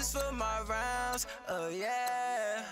this for my rounds, oh yeah.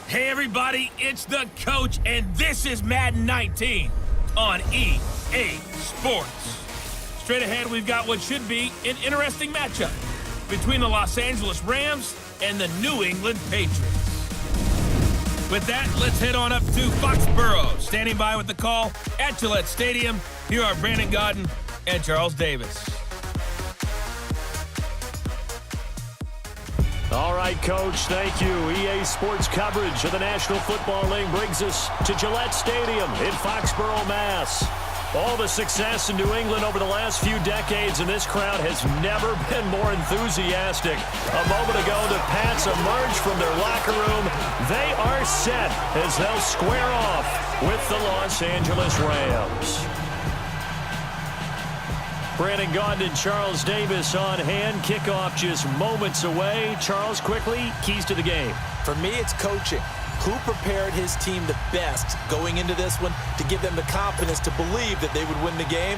Hey everybody, it's the coach, and this is Madden 19 on EA Sports. Straight ahead, we've got what should be an interesting matchup between the Los Angeles Rams and the New England Patriots. With that, let's head on up to Foxborough. Standing by with the call at Gillette Stadium, here are Brandon Gaudin and Charles Davis. All right, Coach, thank you. EA Sports coverage of the National Football League brings us to Gillette Stadium in Foxborough, Mass. All the success in New England over the last few decades, and this crowd has never been more enthusiastic. A moment ago, the Pats emerged from their locker room. They are set as they'll square off with the Los Angeles Rams. Brandon Gaudin and Charles Davis on hand. Kickoff just moments away. Charles, quickly, keys to the game. For me, it's coaching. Who prepared his team the best going into this one to give them the confidence to believe that they would win the game?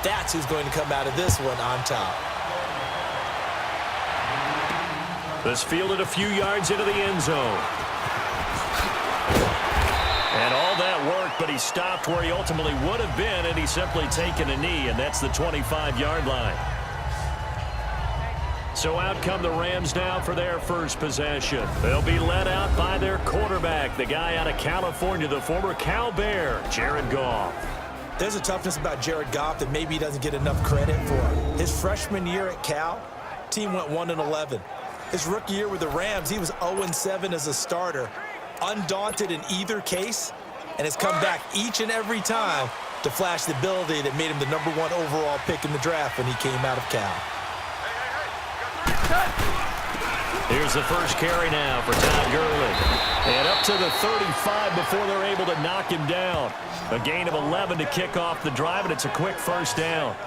That's who's going to come out of this one on top. This fielded a few yards into the end zone. And all that worked, but he stopped where he ultimately would have been, and he's simply taken a knee, and that's the 25-yard line. So out come the Rams now for their first possession. They'll be led out by their quarterback, the guy out of California, the former Cal Bear, Jared Goff. There's a toughness about Jared Goff that maybe he doesn't get enough credit for. His freshman year at Cal, team went 1-11. His rookie year with the Rams, he was 0-7 as a starter. Undaunted in either case, and has come back each and every time to flash the ability that made him the #1 overall pick in the draft when he came out of Cal. Here's the first carry now for Todd Gurley. And up to the 35 before they're able to knock him down. A gain of 11 to kick off the drive, and it's a quick first down.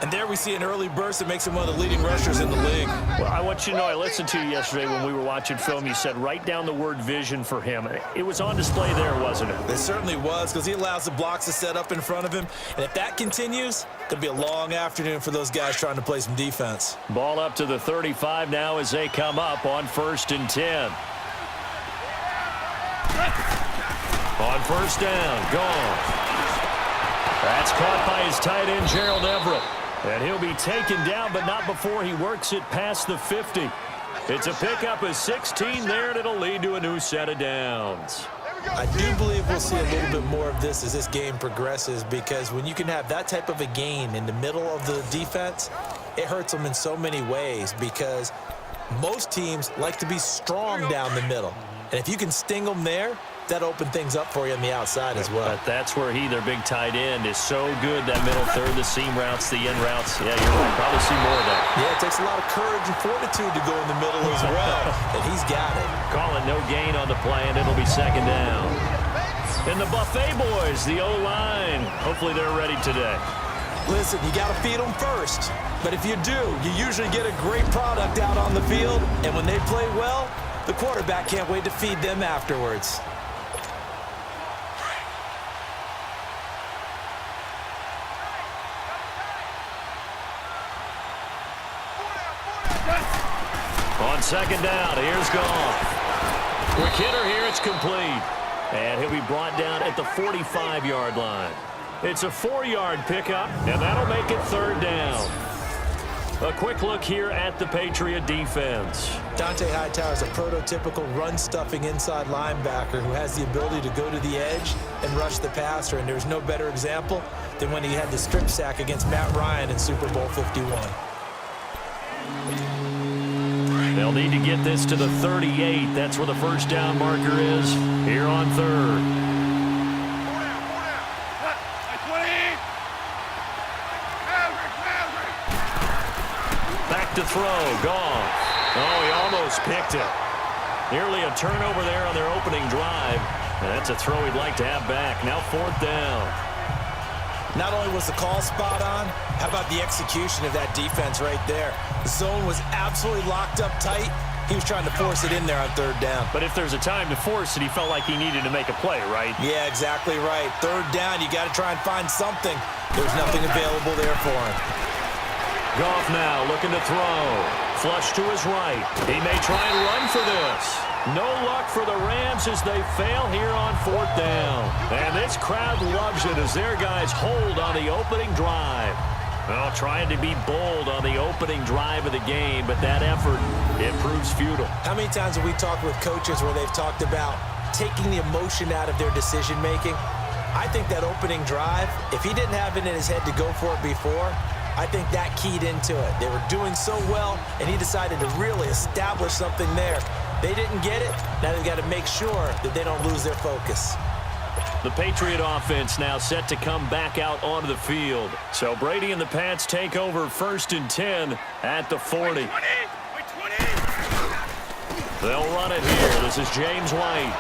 And there we see an early burst that makes him one of the leading rushers in the league. Well, I want you to know, I listened to you yesterday when we were watching film. You said write down the word vision for him. It was on display there, wasn't it? It certainly was, because he allows the blocks to set up in front of him. And if that continues, it'll be a long afternoon for those guys trying to play some defense. Ball up to the 35 now as they come up on 1st and 10. On first down, gone. That's caught by his tight end, Gerald Everett. And he'll be taken down, but not before he works it past the 50. It's a pickup of 16 there, and it'll lead to a new set of downs. I do believe we'll see a little bit more of this as this game progresses, because when you can have that type of a gain in the middle of the defense, it hurts them in so many ways, because most teams like to be strong down the middle. And if you can sting them there, that opened things up for you on the outside as well. But that's where their big tight end, is so good, that middle third, the seam routes, the end routes. Yeah, you're right. Probably see more of that. Yeah, it takes a lot of courage and fortitude to go in the middle as well, and he's got it. Call it no gain on the play, and it'll be second down. And the Buffet boys, the O-line, hopefully they're ready today. Listen, you got to feed them first. But if you do, you usually get a great product out on the field, and when they play well, the quarterback can't wait to feed them afterwards. On second down, here's Goff. Quick hitter here, it's complete. And he'll be brought down at the 45-yard line. It's a 4-yard pickup, and that'll make it third down. A quick look here at the Patriot defense. Dante Hightower is a prototypical run-stuffing inside linebacker who has the ability to go to the edge and rush the passer, and there's no better example than when he had the strip sack against Matt Ryan in Super Bowl 51. They'll need to get this to the 38. That's where the first down marker is here on third. Back to throw. Goff. Oh, he almost picked it. Nearly a turnover there on their opening drive. And that's a throw he'd like to have back. Now fourth down. Not only was the call spot on, how about the execution of that defense right there? The zone was absolutely locked up tight. He was trying to force it in there on third down. But if there's a time to force it, he felt like he needed to make a play, right? Yeah, exactly right. Third down, you got to try and find something. There's nothing available there for him. Goff now looking to throw. Flush to his right. He may try and run for this. No luck for the Rams as they fail here on fourth down. And this crowd loves it as their guys hold on the opening drive. Well, trying to be bold on the opening drive of the game, but that effort, it proves futile. How many times have we talked with coaches where they've talked about taking the emotion out of their decision-making? I think that opening drive, if he didn't have it in his head to go for it before, I think that keyed into it. They were doing so well, and he decided to really establish something there. They didn't get it. Now they've got to make sure that they don't lose their focus. The Patriot offense now set to come back out onto the field. So Brady and the Pats take over first and 10 at the 40. They'll run it here. This is James White.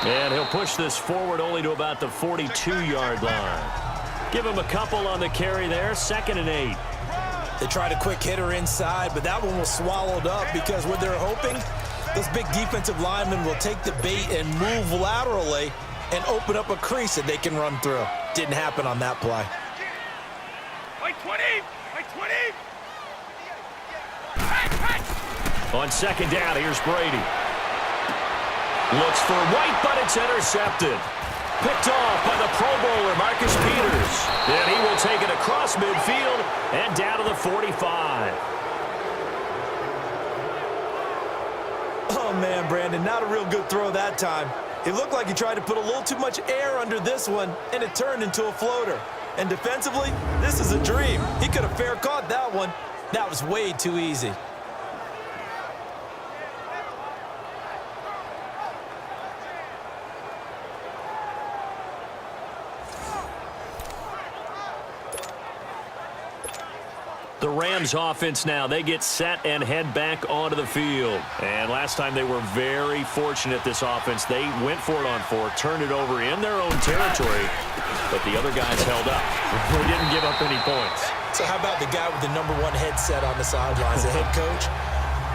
And he'll push this forward only to about the 42-yard line. Give him a couple on the carry there, 2nd and 8. They tried a quick hitter inside, but that one was swallowed up because what they're hoping, those big defensive linemen will take the bait and move laterally and open up a crease that they can run through. Didn't happen on that play. On 2nd down, here's Brady. Looks for White, but it's intercepted. Picked off by the Pro Bowler, Marcus Peters. And he will take it across midfield and down to the 45. Oh, man, Brandon, not a real good throw that time. It looked like he tried to put a little too much air under this one, and it turned into a floater. And defensively, this is a dream. He could have fair caught that one. That was way too easy. The Rams offense now, they get set and head back onto the field. And last time they were very fortunate, this offense. They went for it on 4, turned it over in their own territory, but the other guys held up. They didn't give up any points. So how about the guy with the #1 headset on the sidelines, the head coach?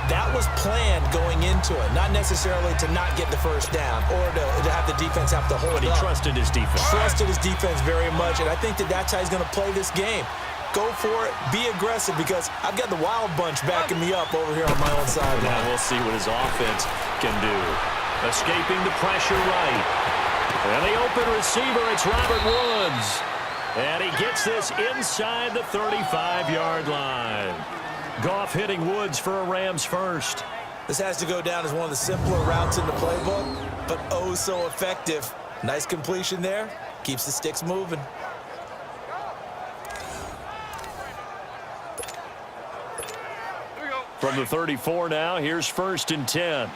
That was planned going into it, not necessarily to not get the first down or to have the defense have to hold up. But he trusted his defense. Trusted his defense very much, and I think that that's how he's going to play this game. Go for it, be aggressive, because I've got the wild bunch backing me up over here on my own sideline. Now we'll see what his offense can do. Escaping the pressure right. And the open receiver, it's Robert Woods. And he gets this inside the 35-yard line. Goff hitting Woods for a Rams first. This has to go down as one of the simpler routes in the playbook, but oh so effective. Nice completion there. Keeps the sticks moving. From the 34 now, here's 1st and 10.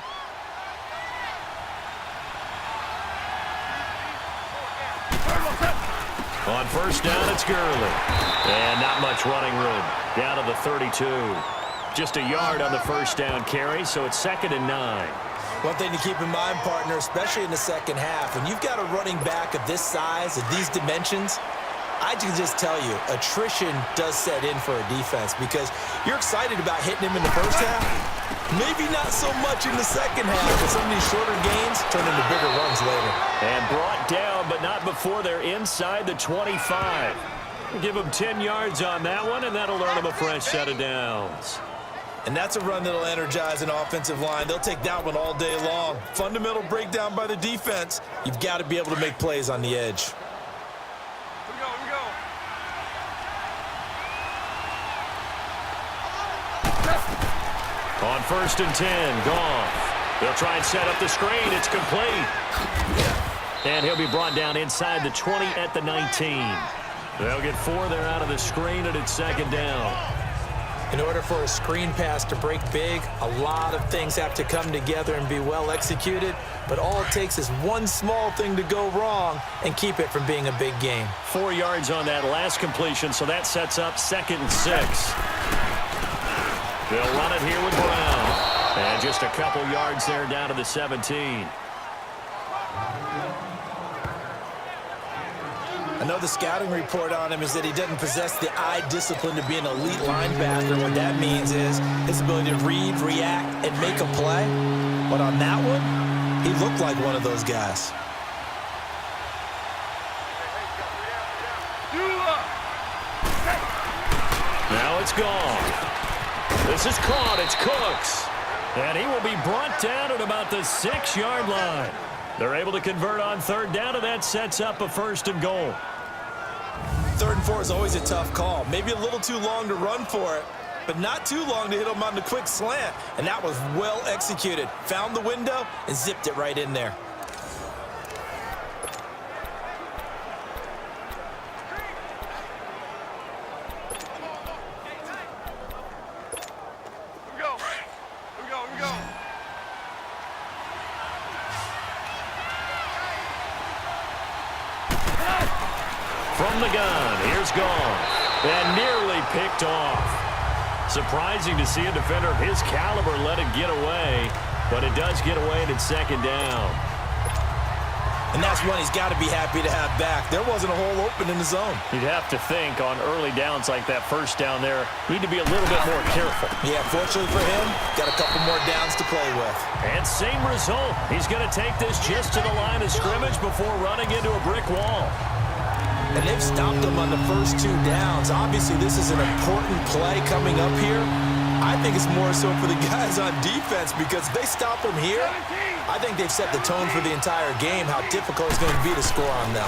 On 1st down, it's Gurley. And not much running room. Down to the 32. Just a yard on the 1st down carry, so it's 2nd and 9. One thing to keep in mind, partner, especially in the second half, when you've got a running back of this size, of these dimensions, I can just tell you, attrition does set in for a defense because you're excited about hitting him in the first half. Maybe not so much in the second half, but some of these shorter gains turn into bigger runs later. And brought down, but not before they're inside the 25. We'll give them 10 yards on that one, and that'll earn them a fresh set of downs. And that's a run that'll energize an offensive line. They'll take that one all day long. Fundamental breakdown by the defense. You've got to be able to make plays on the edge. On 1st and 10, Goff. They'll try and set up the screen. It's complete. And he'll be brought down inside the 20 at the 19. They'll get 4 there out of the screen, and it's 2nd down. In order for a screen pass to break big, a lot of things have to come together and be well executed, but all it takes is one small thing to go wrong and keep it from being a big game. 4 yards on that last completion, so that sets up 2nd and 6. They'll run it here with Brown. And just a couple yards there down to the 17. I know the scouting report on him is that he doesn't possess the eye discipline to be an elite linebacker. What that means is his ability to read, react, and make a play. But on that one, he looked like one of those guys. Now it's gone. This is caught. It's Cooks. And he will be brought down at about the 6-yard line. They're able to convert on 3rd down, and that sets up a 1st and goal. 3rd and 4 is always a tough call. Maybe a little too long to run for it, but not too long to hit him on the quick slant. And that was well executed. Found the window and zipped it right in there. From the gun, here's gone. And nearly picked off. Surprising to see a defender of his caliber let it get away, but it does get away and it's 2nd down. And that's one he's got to be happy to have back. There wasn't a hole open in the zone. You'd have to think on early downs like that 1st down there, need to be a little bit more careful. Yeah, fortunately for him, got a couple more downs to play with. And same result. He's going to take this just to the line of scrimmage before running into a brick wall. And they've stopped him on the first 2 downs. Obviously, this is an important play coming up here. I think it's more so for the guys on defense because if they stop him here, I think they've set the tone for the entire game, how difficult it's going to be to score on them.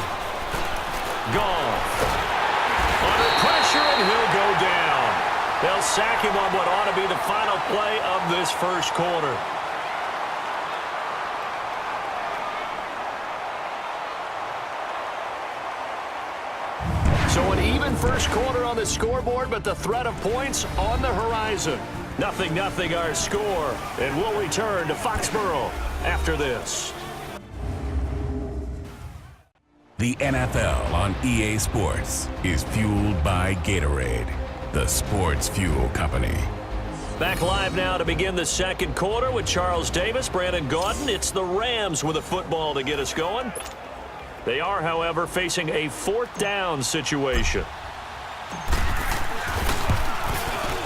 Gone. Under pressure, and he'll go down. They'll sack him on what ought to be the final play of this 1st quarter. So an even 1st quarter on the scoreboard, but the threat of points on the horizon. 0-0 our score, and we'll return to Foxborough after this. The NFL on EA Sports is fueled by Gatorade, the sports fuel company. Back live now to begin the 2nd quarter with Charles Davis, Brandon Gaudin. It's the Rams with a football to get us going. They are, however, facing a 4th down situation.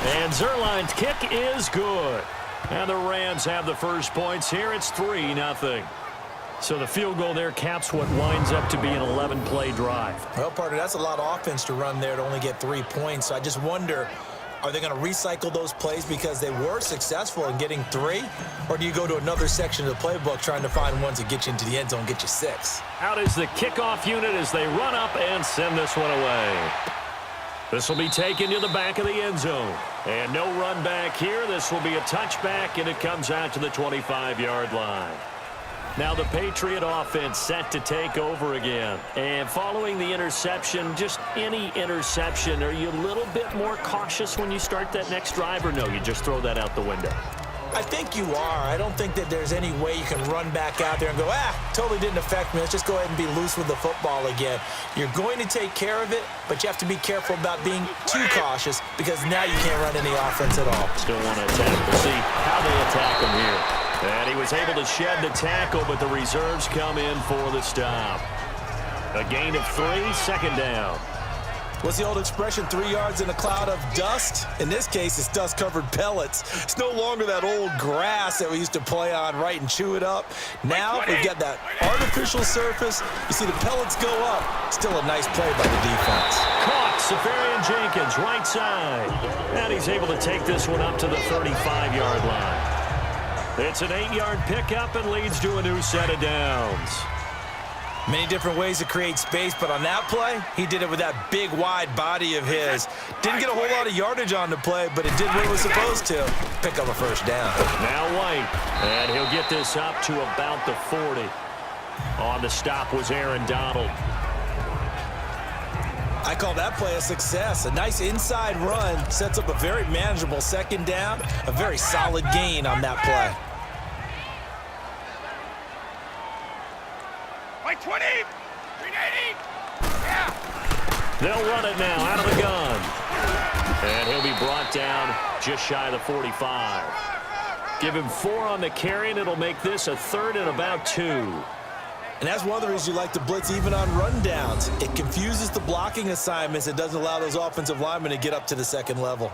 And Zerline's kick is good. And the Rams have the first points here. It's 3-0. So the field goal there caps what winds up to be an 11-play drive. Well, partner, that's a lot of offense to run there to only get 3 points. So I just wonder, are they going to recycle those plays because they were successful in getting 3? Or do you go to another section of the playbook trying to find ones that get you into the end zone, get you 6? Out is the kickoff unit as they run up and send this one away. This will be taken to the back of the end zone. And no run back here. This will be a touchback, and it comes out to the 25-yard line. Now the Patriot offense set to take over again. And following the interception, just any interception, are you a little bit more cautious when you start that next drive, or no, you just throw that out the window? I think you are. I don't think that there's any way you can run back out there and go, totally didn't affect me. Let's just go ahead and be loose with the football again. You're going to take care of it, but you have to be careful about being too cautious because now you can't run any offense at all. Still want to attack. We'll see how they attack him here. And he was able to shed the tackle, but the reserves come in for the stop. A gain of 3, 2nd down. What's the old expression, 3 yards in a cloud of dust? In this case, it's dust-covered pellets. It's no longer that old grass that we used to play on, right, and chew it up. Now we've got that artificial surface. You see the pellets go up. Still a nice play by the defense. Caught, Safarian Jenkins, right side. And he's able to take this one up to the 35-yard line. It's an 8-yard pickup and leads to a new set of downs. Many different ways to create space, but on that play, he did it with that big, wide body of his. Didn't get a whole lot of yardage on the play, but it did what it was supposed to. Pick up a first down. Now White, and he'll get this up to about the 40. On the stop was Aaron Donald. I call that play a success. A nice inside run sets up a very manageable second down, a very solid gain on that play. Like 20, 380. Yeah. They'll run it now out of the gun. And he'll be brought down just shy of the 45. Give him 4 on the carry, and it'll make this a 3rd and about 2. And that's one of the reasons you like to blitz even on rundowns. It confuses the blocking assignments. It doesn't allow those offensive linemen to get up to the second level.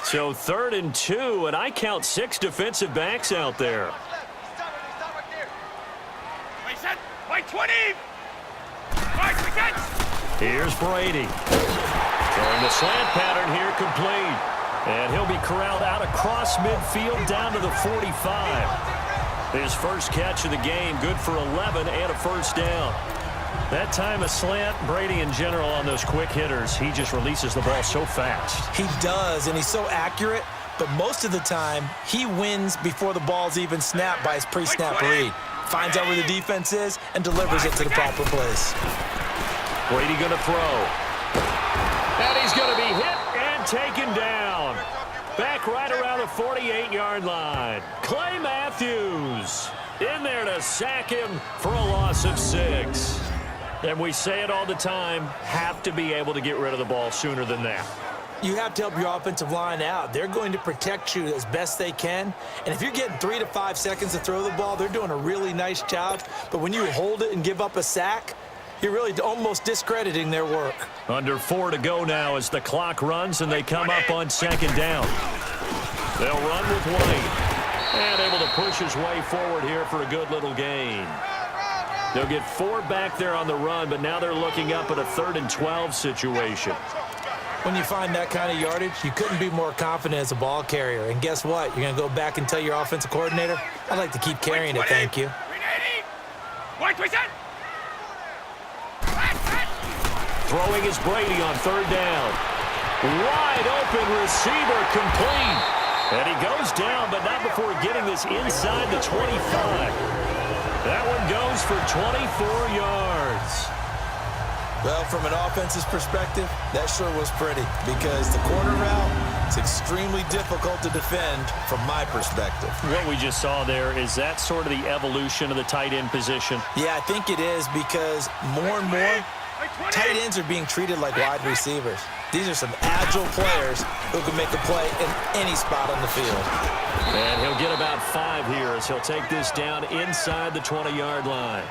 So 3rd and 2, and I count 6 defensive backs out there. Like 20. Here's Brady. Throwing the slant pattern here complete. And he'll be corralled out across midfield down to the 45. His first catch of the game, good for 11 and a first down. That time a slant, Brady in general on those quick hitters, he just releases the ball so fast. He does, and he's so accurate, but most of the time he wins before the ball's even snapped by his pre-snap read. Finds out where the defense is and delivers it to the proper place. Brady going to throw. And he's going to be hit and taken down. Back right around the 48-yard line. Clay Matthews in there to sack him for a loss of 6. And we say it all the time, have to be able to get rid of the ball sooner than that. You have to help your offensive line out. They're going to protect you as best they can. And if you're getting 3 to 5 seconds to throw the ball, they're doing a really nice job. But when you hold it and give up a sack, you're really almost discrediting their work. Under 4 to go now as the clock runs and they come up on 2nd down. They'll run with White. And able to push his way forward here for a good little gain. They'll get 4 back there on the run, but now they're looking up at a 3rd and 12 situation. When you find that kind of yardage, you couldn't be more confident as a ball carrier. And guess what? You're going to go back and tell your offensive coordinator, I'd like to keep carrying it, thank you. Throwing is Brady on 3rd down. Wide open receiver complete. And he goes down, but not before getting this inside the 25. That one goes for 24 yards. Well, from an offense's perspective, that sure was pretty because the corner route is extremely difficult to defend from my perspective. What we just saw there, is that sort of the evolution of the tight end position? Yeah, I think it is because more and more tight ends are being treated like wide receivers. These are some agile players who can make a play in any spot on the field. And he'll get about 5 here as he'll take this down inside the 20-yard line.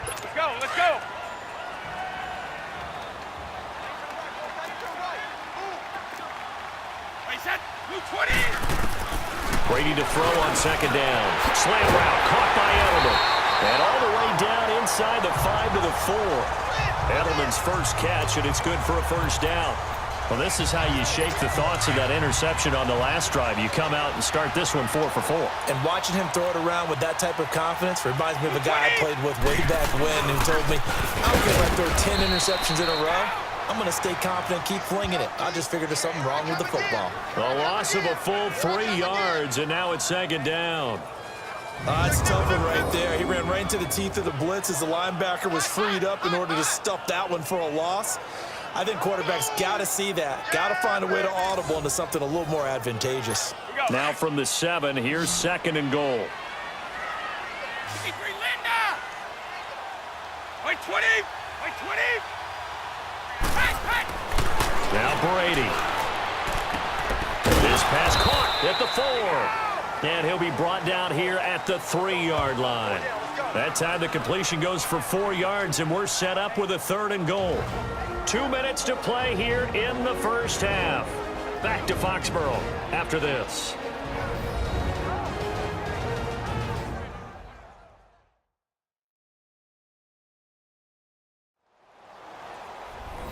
Let's go. Brady to throw on 2nd down. Slant route caught by Edelman. And all the way down inside the 5 to the 4. Edelman's first catch, and it's good for a first down. Well, this is how you shake the thoughts of that interception on the last drive. You come out and start this one 4 for 4. And watching him throw it around with that type of confidence reminds me of a guy I played with way back when who told me, I don't care if I throw 10 interceptions in a row. I'm going to stay confident, keep flinging it. I just figured there's something wrong with the football. A loss of a full 3 yards, and now it's 2nd down. That's a tough one right there. He ran right into the teeth of the blitz as the linebacker was freed up in order to stuff that one for a loss. I think quarterbacks got to see that. Got to find a way to audible into something a little more advantageous. Now from the 7, here's 2nd and goal. Like 20. Now Brady. This pass caught at the 4. And he'll be brought down here at the 3-yard line. That time the completion goes for 4 yards, and we're set up with a 3rd and goal. 2 minutes to play here in the first half. Back to Foxborough after this.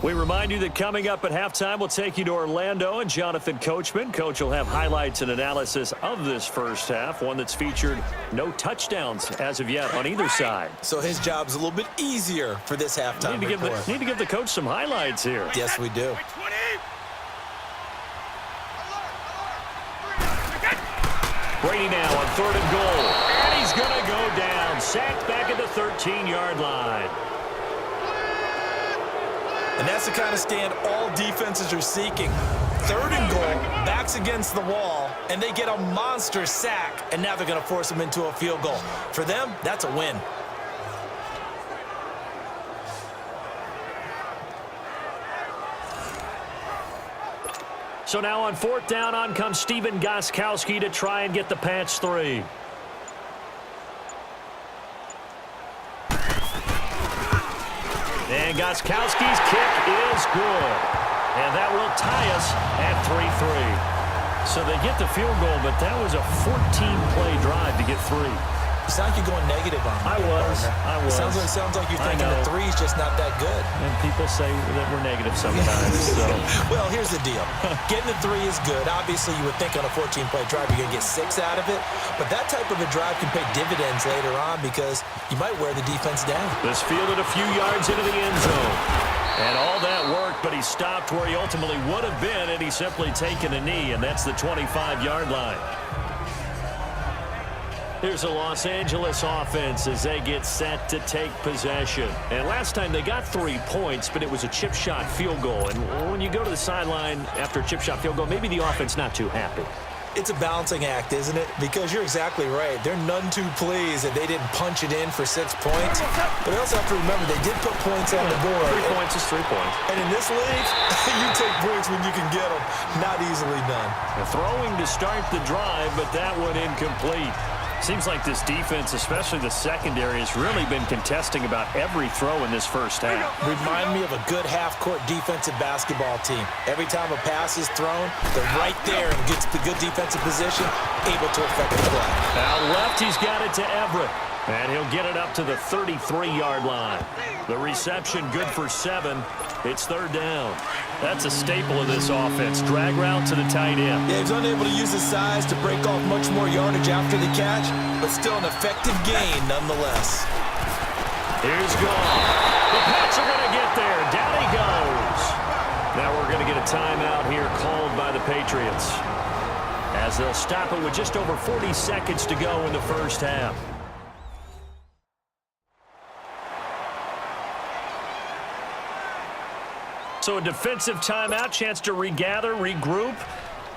We remind you that coming up at halftime, we'll take you to Orlando and Jonathan Coachman. Coach will have highlights and analysis of this first half, one that's featured no touchdowns as of yet on either side. So his job's a little bit easier for this halftime report. Need to give the coach some highlights here. Yes, we do. Brady now on 3rd and goal. And he's going to go down. Sacked back at the 13-yard line. And that's the kind of stand all defenses are seeking. 3rd and goal, backs against the wall, and they get a monster sack, and now they're going to force them into a field goal. For them, that's a win. So now on 4th down, on comes Steven Gostkowski to try and get the patch 3. And Gostkowski's kick is good. And that will tie us at 3-3. So they get the field goal, but that was a 14-play drive to get 3. You sound like you're going negative on me. I was. Sounds like you're thinking the 3's just not that good. And people say that we're negative sometimes. So. Well, here's the deal. Getting the 3 is good. Obviously, you would think on a 14-play drive you're going to get 6 out of it. But that type of a drive can pay dividends later on because you might wear the defense down. This fielded a few yards into the end zone. And all that worked, but he stopped where he ultimately would have been had he simply taken a knee, and that's the 25-yard line. Here's a Los Angeles offense as they get set to take possession. And last time they got 3 points, but it was a chip shot field goal. And when you go to the sideline after a chip shot field goal, maybe the offense not too happy. It's a balancing act, isn't it? Because you're exactly right. They're none too pleased that they didn't punch it in for 6 points. But they also have to remember they did put points on the board. 3 points is 3 points. And in this league, you take points when you can get them. Not easily done. Throwing to start the drive, but that one incomplete. Seems like this defense, especially the secondary, has really been contesting about every throw in this first half. Remind me of a good half-court defensive basketball team. Every time a pass is thrown, they're right there and gets the good defensive position, able to affect the play. Out left, he's got it to Everett. And he'll get it up to the 33-yard line. The reception good for 7. It's 3rd down. That's a staple of this offense. Drag route to the tight end. Yeah, he's unable to use his size to break off much more yardage after the catch, but still an effective gain nonetheless. Here's Goff. The Pats are going to get there. Down he goes. Now we're going to get a timeout here called by the Patriots, as they'll stop it with just over 40 seconds to go in the first half. So a defensive timeout, chance to regather, regroup,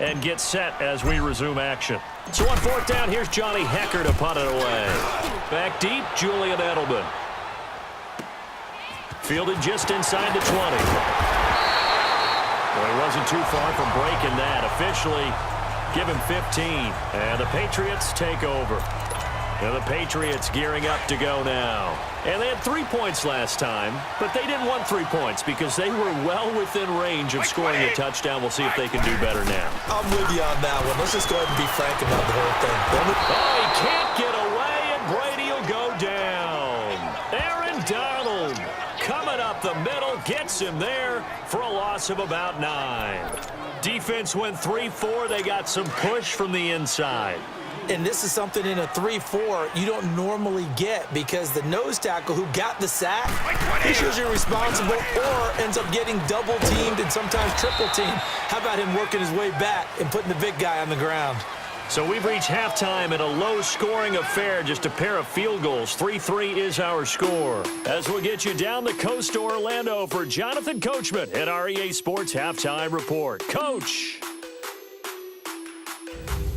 and get set as we resume action. So on 4th down, here's Johnny Hecker to punt it away. Back deep, Julian Edelman. Fielded just inside the 20. Well, he wasn't too far from breaking that. Officially, give him 15. And the Patriots take over. And the Patriots gearing up to go now. And they had 3 points last time, but they didn't want 3 points because they were well within range of scoring a touchdown. We'll see if they can do better now. I'm with you on that one. Let's just go ahead and be frank about the whole thing. Oh, he can't get away, and Brady will go down. Aaron Donald coming up the middle, gets him there for a loss of about 9. Defense went 3-4. They got some push from the inside. And this is something in a 3-4 you don't normally get because the nose tackle who got the sack, he's usually responsible or ends up getting double-teamed and sometimes triple-teamed. How about him working his way back and putting the big guy on the ground? So we've reached halftime in a low-scoring affair, just a pair of field goals. 3-3 is our score. As we'll get you down the coast to Orlando for Jonathan Coachman at our EA Sports Halftime Report. Coach!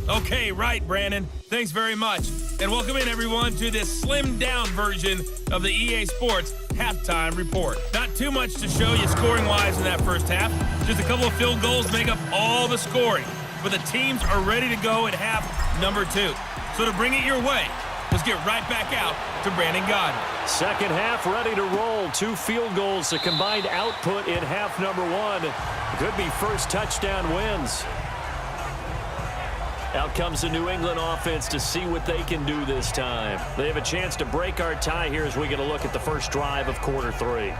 Okay, right, Brandon. Thanks very much. And welcome in, everyone, to this slimmed-down version of the EA Sports Halftime Report. Not too much to show you scoring-wise in that first half. Just a couple of field goals make up all the scoring. But the teams are ready to go at half number 2. So to bring it your way, let's get right back out to Brandon Godden. Second half ready to roll. 2 field goals, the combined output in half number 1. Could be first touchdown wins. Out comes the New England offense to see what they can do this time. They have a chance to break our tie here as we get a look at the first drive of quarter 3.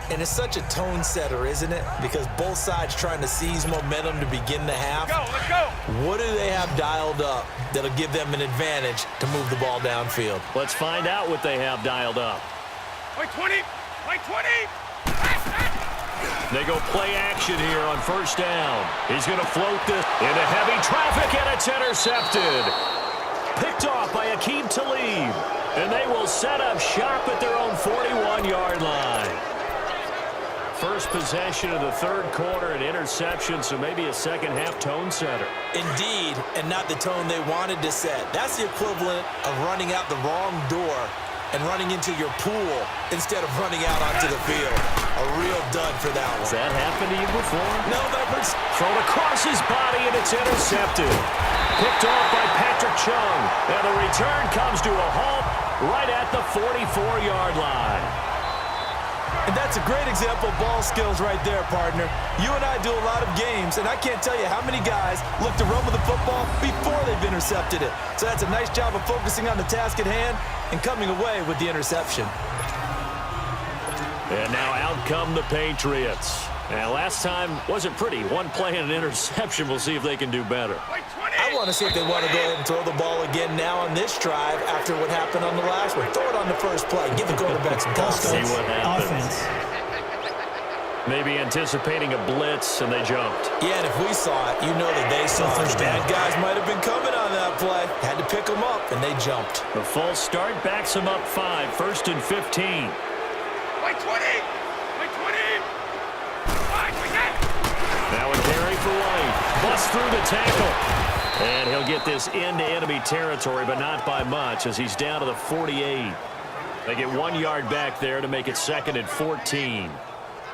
And it's such a tone setter, isn't it? Because both sides trying to seize momentum to begin the half. Let's go. What do they have dialed up that'll give them an advantage to move the ball downfield? Let's find out what they have dialed up. Wait 20. Wait 20. They go play action here on first down. He's going to float this into heavy traffic, and it's intercepted. Picked off by Akeem Talib. And they will set up shop at their own 41-yard line. First possession of the third quarter, an interception, so maybe a second-half tone setter. Indeed, and not the tone they wanted to set. That's the equivalent of running out the wrong door and running into your pool instead of running out onto the field. A real dud for that one. Has that happened to you before? No, Members. Thrown across his body, and it's intercepted. Picked off by Patrick Chung, and the return comes to a halt right at the 44-yard line. And that's a great example of ball skills right there, partner. You and I do a lot of games, and I can't tell you how many guys look to run with the football before they've intercepted it. So that's a nice job of focusing on the task at hand and coming away with the interception. And now out come the Patriots. Now, last time wasn't pretty. One play and an interception. We'll see if they can do better. I want to see if they want to go ahead and throw the ball again now on this drive after what happened on the last one. Throw it on the first play. Give the quarterback some time. See what happens. Maybe anticipating a blitz, and they jumped. Yeah, and if we saw it, you know that they saw it. Bad guys might have been coming on that play. Had to pick them up, and they jumped. The false start backs them up 5, 1st and 15. Wait 20. Wait 20. Now a carry for White. Busts through the tackle. And he'll get this into enemy territory, but not by much, as he's down to the 48. They get 1 yard back there to make it 2nd and 14.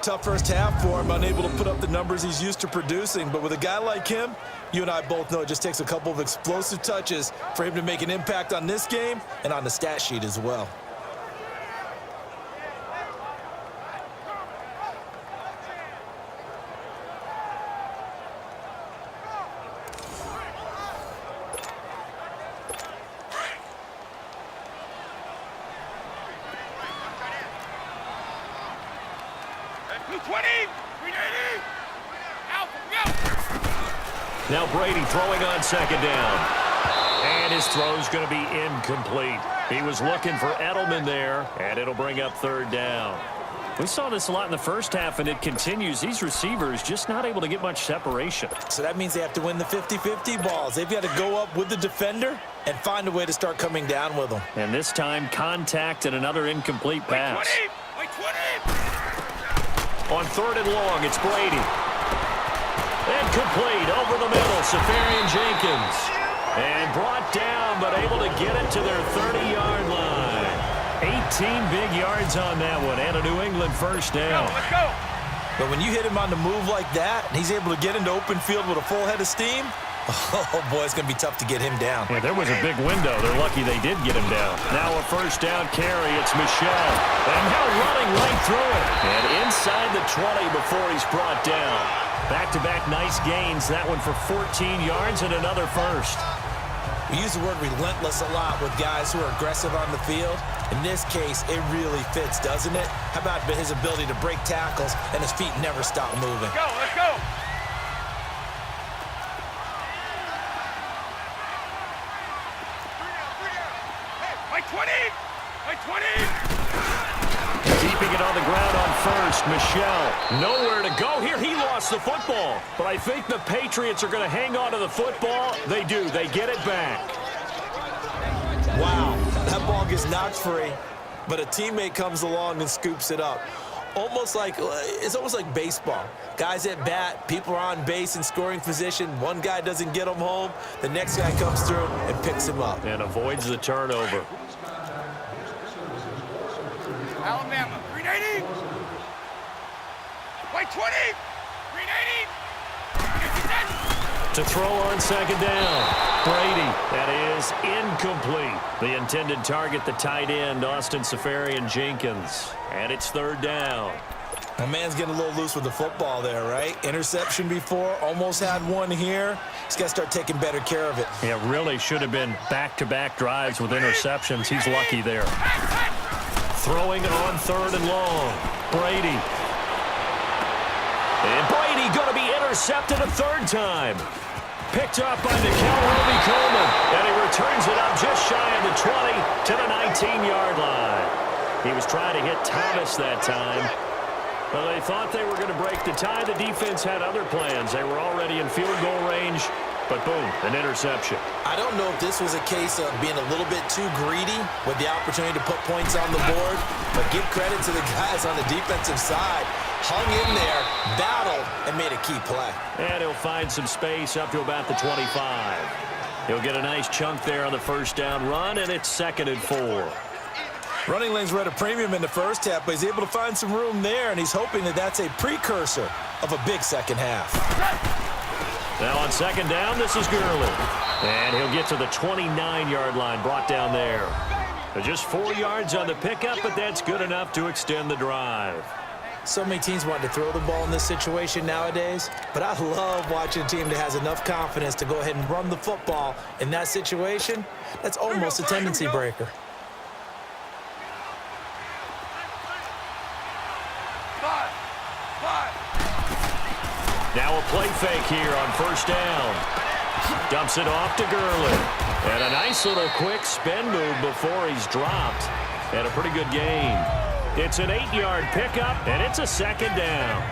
Tough first half for him, unable to put up the numbers he's used to producing. But with a guy like him, you and I both know it just takes a couple of explosive touches for him to make an impact on this game and on the stat sheet as well. Now Brady throwing on 2nd down. And his throw's going to be incomplete. He was looking for Edelman there, and it'll bring up 3rd down. We saw this a lot in the first half, and it continues. These receivers just not able to get much separation. So that means they have to win the 50-50 balls. They've got to go up with the defender and find a way to start coming down with them. And this time, contact and another incomplete pass. Wait 20. On 3rd and long, it's Brady. Incomplete over the middle, Safarian Jenkins. And brought down, but able to get it to their 30-yard line. 18 big yards on that one, and a New England first down. Let's go. But when you hit him on the move like that, and he's able to get into open field with a full head of steam, oh, boy, it's going to be tough to get him down. Yeah, there was a big window. They're lucky they did get him down. Now a first down carry. It's Michel. And now running right through it. And inside the 20 before he's brought down. Back-to-back nice gains. That one for 14 yards and another first. We use the word relentless a lot with guys who are aggressive on the field. In this case, it really fits, doesn't it? How about his ability to break tackles and his feet never stop moving? Let's go. Wait 20. Wait 20. Keeping it on the ground on first. Michel, nowhere to go here. He lost the football. But I think the Patriots are going to hang on to the football. They do. They get it back. Wow, that ball gets knocked free, but a teammate comes along and scoops it up. It's almost like baseball. Guys at bat, people are on base in scoring position. One guy doesn't get him home. The next guy comes through and picks him up. And avoids the turnover. Alabama, 380. Wait 20. 380. To throw on 2nd down. Brady, that is incomplete. The intended target, the tight end, Austin Safarian Jenkins. And it's 3rd down. My man's getting a little loose with the football there, right? Interception before, almost had one here. He's got to start taking better care of it. It really should have been back-to-back drives with interceptions. He's lucky there. Throwing it on 3rd and long. Brady And Brady going to be intercepted a third time. Picked up by Roby Coleman. And he returns it up just shy of the 20 to the 19-yard line. He was trying to hit Thomas that time. Well, they thought they were going to break the tie. The defense had other plans. They were already in field goal range, but boom, an interception. I don't know if this was a case of being a little bit too greedy with the opportunity to put points on the board, but give credit to the guys on the defensive side. Hung in there, battled, and made a key play. And he'll find some space up to about the 25. He'll get a nice chunk there on the first down run, and it's 2nd and 4. Running lanes were at a premium in the first half, but he's able to find some room there, and he's hoping that that's a precursor of a big second half. Now on 2nd down, this is Gurley. And he'll get to the 29-yard line, brought down there. Just 4 yards on the pickup, but that's good enough to extend the drive. So many teams want to throw the ball in this situation nowadays, but I love watching a team that has enough confidence to go ahead and run the football in that situation. That's almost a tendency breaker. Now a play fake here on first down. Dumps it off to Gurley. And a nice little quick spin move before he's dropped. And a pretty good gain. It's an 8-yard pickup, and it's a 2nd down.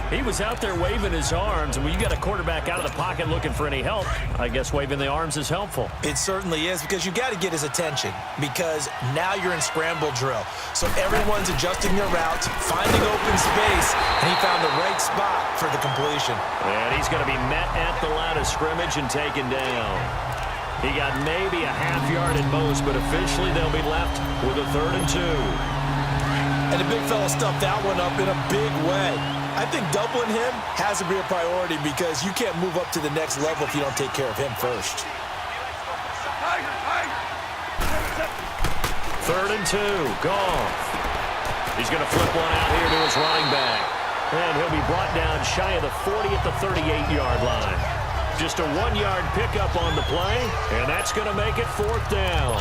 He was out there waving his arms, and when you got a quarterback out of the pocket looking for any help, I guess waving the arms is helpful. It certainly is, because you got to get his attention, because now you're in scramble drill. So everyone's adjusting their routes, finding open space, and he found the right spot for the completion. And he's going to be met at the line of scrimmage and taken down. He got maybe a half yard at most, but officially they'll be left with a 3rd and 2. And the big fella stuffed that one up in a big way. I think doubling him has to be a priority, because you can't move up to the next level if you don't take care of him first. 3rd and 2, Goff. He's going to flip one out here to his running back. And he'll be brought down shy of the 40 at the 38-yard line. Just a 1-yard pickup on the play, and that's going to make it 4th down.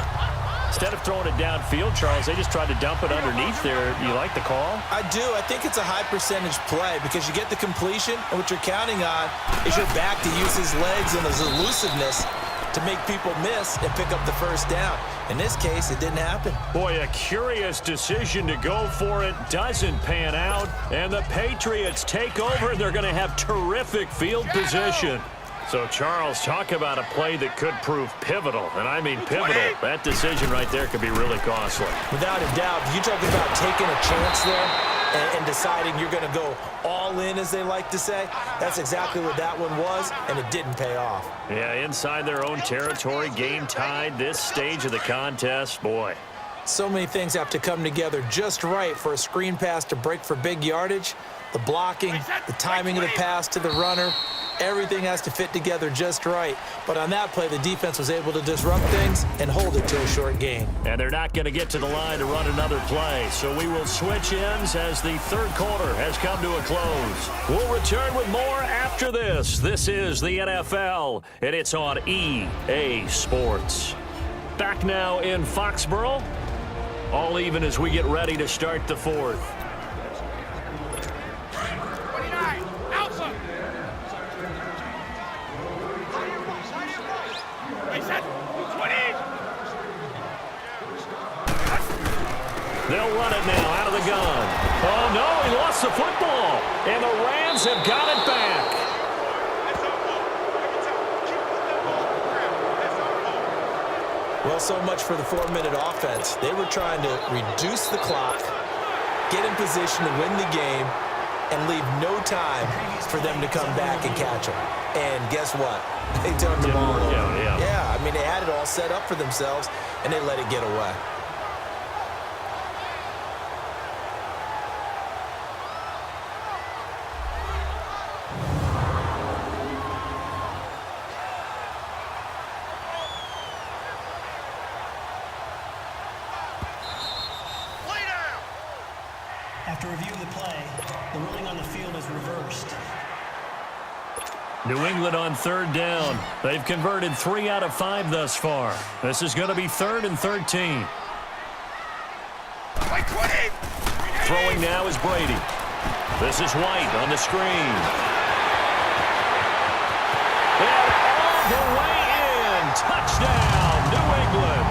Instead of throwing it downfield, Charles, they just tried to dump it underneath there. You like the call? I do. I think it's a high-percentage play, because you get the completion, and what you're counting on is your back to use his legs and his elusiveness to make people miss and pick up the first down. In this case, it didn't happen. Boy, a curious decision to go for it. Doesn't pan out, and the Patriots take over. They're going to have terrific field position. So, Charles, talk about a play that could prove pivotal, and I mean pivotal. That decision right there could be really costly. Without a doubt, you talk about taking a chance there and deciding you're going to go all in, as they like to say. That's exactly what that one was, and it didn't pay off. Yeah, inside their own territory, game tied, this stage of the contest, boy. So many things have to come together just right for a screen pass to break for big yardage. The blocking, the timing of the pass to the runner, everything has to fit together just right. But on that play, the defense was able to disrupt things and hold it to a short gain. And they're not going to get to the line to run another play. So we will switch ends as the 3rd quarter has come to a close. We'll return with more after this. This is the NFL, and it's on EA Sports. Back now in Foxborough. All even as we get ready to start the 4th. 29, Alpha. Wait, set. 20. They'll run it now out of the gun. Oh, no, he lost the football. And the Rams have got it back. Well, so much for the 4-minute offense. They were trying to reduce the clock, get in position to win the game, and leave no time for them to come back and catch them. And guess what? They turned the ball over. Yeah, I mean, they had it all set up for themselves, and they let it get away. After reviewing the play, the ruling on the field is reversed. New England on 3rd down. They've converted 3 out of 5 thus far. This is going to be 3rd and 13. Like 20. Throwing now is Brady. This is White on the screen. And all the way in. Touchdown, New England.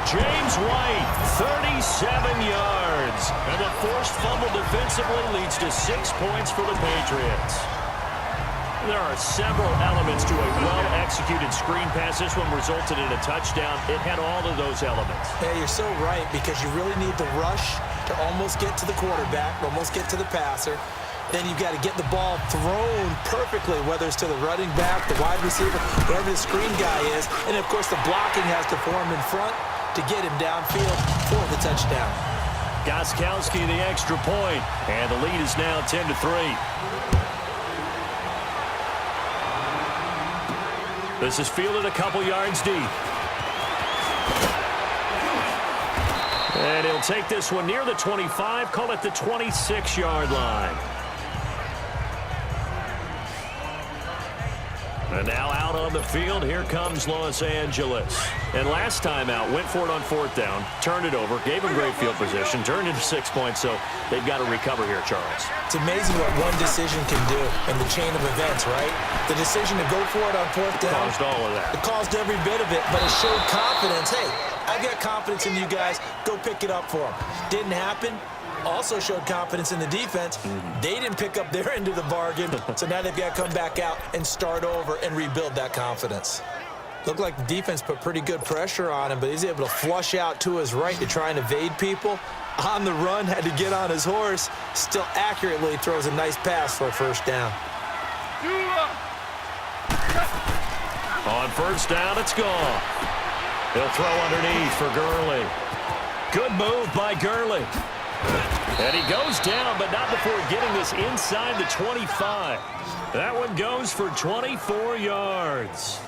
James White, 37 yards. And the forced fumble defensively leads to 6 points for the Patriots. There are several elements to a well-executed screen pass. This one resulted in a touchdown. It had all of those elements. Yeah, you're so right, because you really need the rush to almost get to the quarterback, almost get to the passer. Then you've got to get the ball thrown perfectly, whether it's to the running back, the wide receiver, wherever the screen guy is. And, of course, the blocking has to form in front to get him downfield for the touchdown. Gostkowski the extra point, and the lead is now 10-3. This is fielded a couple yards deep. And he'll take this one near the 25, call it the 26-yard line. And now out on the field, here comes Los Angeles. And last time out, went for it on 4th down, turned it over, gave him great field position, turned into 6 points, so they've got to recover here, Charles. It's amazing what one decision can do in the chain of events, right? The decision to go for it on 4th down. Caused all of that. It caused every bit of it, but it showed confidence. Hey, I've got confidence in you guys. Go pick it up for them. Didn't happen. Also showed confidence in the defense. They didn't pick up their end of the bargain, so now they've got to come back out and start over and rebuild that confidence. Looked like the defense put pretty good pressure on him, but he's able to flush out to his right to try and evade people. On the run, had to get on his horse. Still accurately throws a nice pass for a 1st down. On 1st down, it's gone. He'll throw underneath for Gurley. Good move by Gurley. And he goes down, but not before getting this inside the 25. That one goes for 24 yards.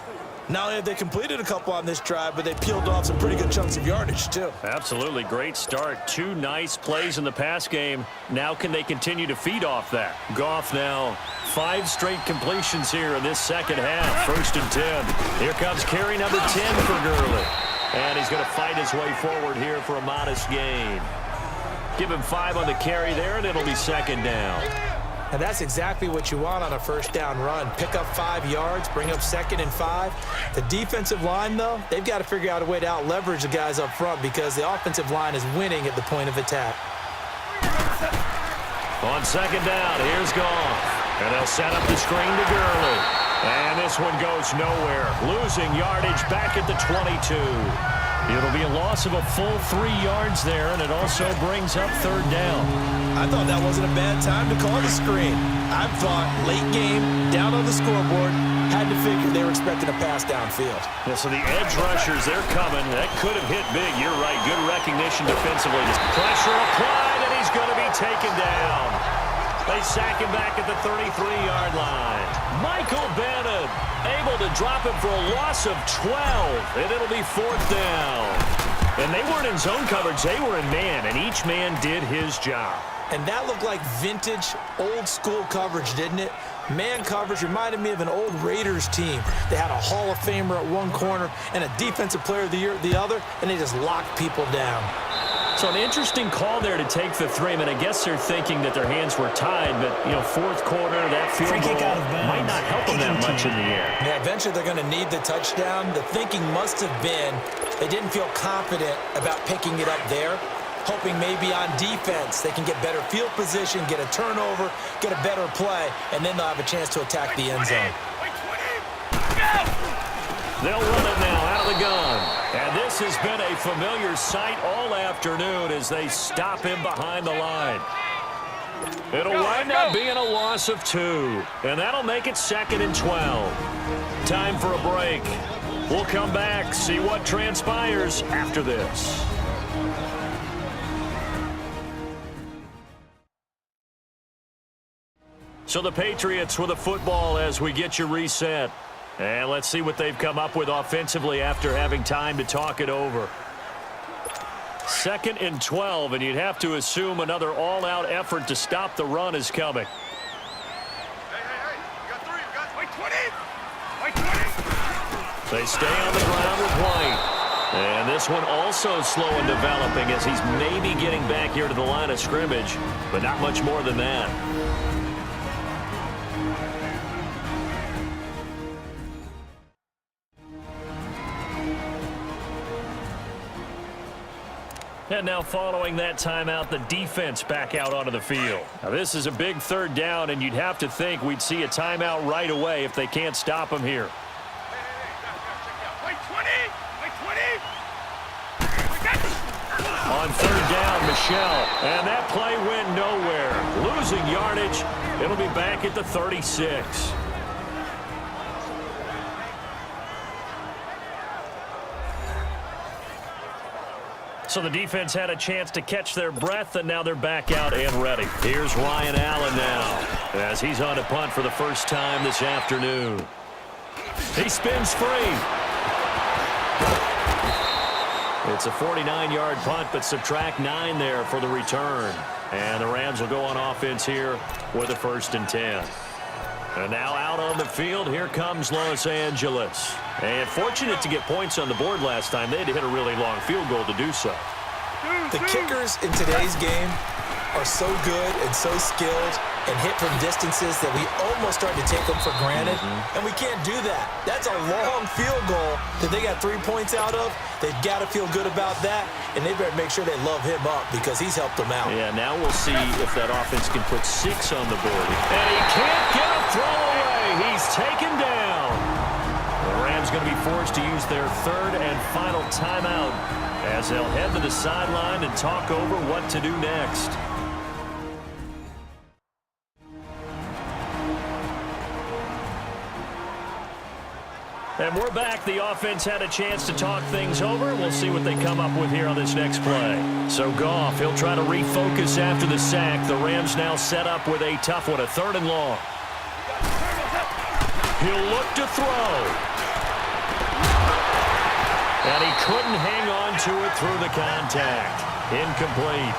Not only have they completed a couple on this drive, but they peeled off some pretty good chunks of yardage, too. Absolutely great start. 2 nice plays in the pass game. Now can they continue to feed off that? Goff now 5 straight completions here in this second half. 1st and 10. Here comes carry number 10 for Gurley. And he's going to fight his way forward here for a modest gain. Give him 5 on the carry there, and it'll be 2nd down. And that's exactly what you want on a 1st down run. Pick up 5 yards, bring up 2nd and 5. The defensive line, though, they've got to figure out a way to out-leverage the guys up front because the offensive line is winning at the point of attack. On 2nd down, here's Goff. And they'll set up the screen to Gurley. And this one goes nowhere. Losing yardage back at the 22. It'll be a loss of a full 3 yards there, and it also brings up 3rd down. I thought that wasn't a bad time to call the screen. I thought late game, down on the scoreboard, had to figure they were expecting a pass downfield. Yeah, so the edge rushers, they're coming. That could have hit big. You're right. Good recognition defensively. Just pressure applied, and he's going to be taken down. They sack him back at the 33-yard line. Michael Bennett able to drop him for a loss of 12, and it'll be 4th down. And they weren't in zone coverage. They were in man, and each man did his job. And that looked like vintage, old-school coverage, didn't it? Man coverage reminded me of an old Raiders team. They had a Hall of Famer at one corner and a Defensive Player of the Year at the other, and they just locked people down. So an interesting call there to take the 3. I mean, I guess they're thinking that their hands were tied, but, 4th quarter, that field goal might not help them that much in the air. Yeah, eventually they're going to need the touchdown. The thinking must have been they didn't feel confident about picking it up there, hoping maybe on defense they can get better field position, get a turnover, get a better play, and then they'll have a chance to attack the end zone. They'll run it now out of the gun. And this has been a familiar sight all afternoon as they stop him behind the line. It'll wind up being a loss of 2. And that'll make it 2nd and 12. Time for a break. We'll come back, see what transpires after this. So the Patriots with the football as we get you reset. And let's see what they've come up with offensively after having time to talk it over. 2nd and 12, and you'd have to assume another all-out effort to stop the run is coming. Hey, you got 3, you got 20. Wait, 20. They stay on the ground with White. And this one also slow in developing as he's maybe getting back here to the line of scrimmage, but not much more than that. And now following that timeout, the defense back out onto the field. Now this is a big third down, and you'd have to think we'd see a timeout right away if they can't stop him here. On third down, Michelle, and that play went nowhere. Losing yardage, it'll be back at the 36. So the defense had a chance to catch their breath, and now they're back out and ready. Here's Ryan Allen now as he's on a punt for the first time this afternoon. He spins free. It's a 49-yard punt, but subtract 9 there for the return. And the Rams will go on offense here with a 1st and 10. And now out on the field, here comes Los Angeles. And fortunate to get points on the board last time. They had to hit a really long field goal to do so. The kickers in today's game are so good and so skilled and hit from distances that we almost start to take them for granted. And we can't do that. That's a long field goal that they got 3 points out of. They've got to feel good about that, and they better make sure they love him up because he's helped them out. Yeah, now we'll see if that offense can put 6 on the board. And he can't get a throw away. He's taken down. The Rams going to be forced to use their 3rd and final timeout as they'll head to the sideline and talk over what to do next. And we're back. The offense had a chance to talk things over. We'll see what they come up with here on this next play. So Goff, he'll try to refocus after the sack. The Rams now set up with a tough one, a 3rd and long. He'll look to throw. And he couldn't hang on to it through the contact. Incomplete.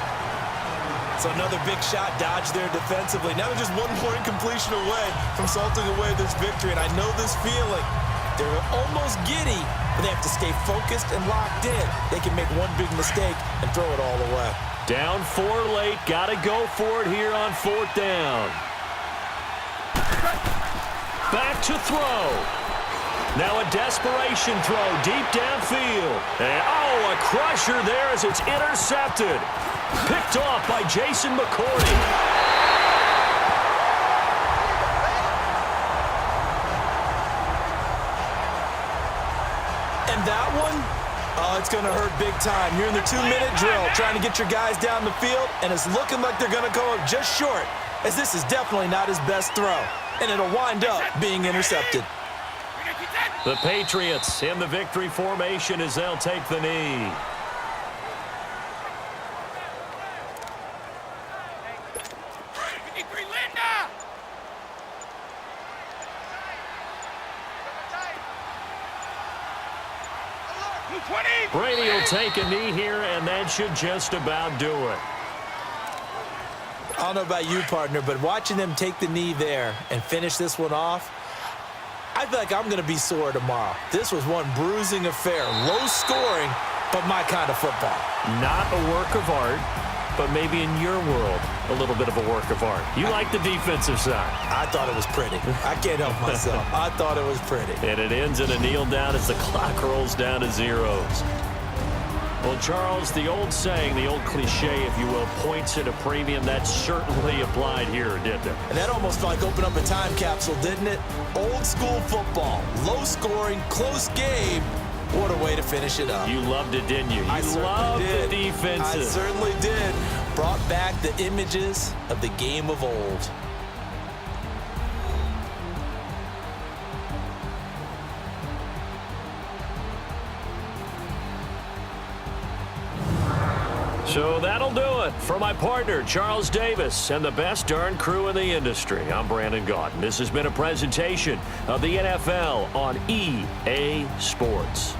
So another big shot dodged there defensively. Now they're just 1 point completion away from salting away this victory. And I know this feeling. They're almost giddy, but they have to stay focused and locked in. They can make one big mistake and throw it all away. Down 4 late. Got to go for it here on 4th down. Back to throw. Now a desperation throw deep downfield. And, oh, a crusher there as it's intercepted. Picked off by Jason McCourty. And that one, oh, it's going to hurt big time. You're in the 2-minute drill trying to get your guys down the field, and it's looking like they're going to go up just short, as this is definitely not his best throw, and it'll wind up being intercepted. The Patriots in the victory formation as they'll take the knee. Brady will take a knee here, and that should just about do it. I don't know about you, partner, but watching them take the knee there and finish this one off, I feel like I'm going to be sore tomorrow. This was one bruising affair. Low scoring, but my kind of football. Not a work of art, but maybe in your world, a little bit of a work of art. You like the defensive side. I thought it was pretty. I can't help myself. I thought it was pretty. And it ends in a kneel down as the clock rolls down to zeros. Well, Charles, the old saying, the old cliche, if you will, points at a premium, that certainly applied here, didn't it? And that almost felt like opened up a time capsule, didn't it? Old school football, low scoring, close game. What a way to finish it up. You loved it, didn't you? I You loved the defensive. I certainly did. Brought back the images of the game of old. So that'll do it for my partner, Charles Davis, and the best darn crew in the industry. I'm Brandon Gaudin. This has been a presentation of the NFL on EA Sports.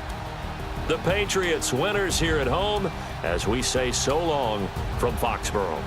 The Patriots winners here at home as we say so long from Foxborough.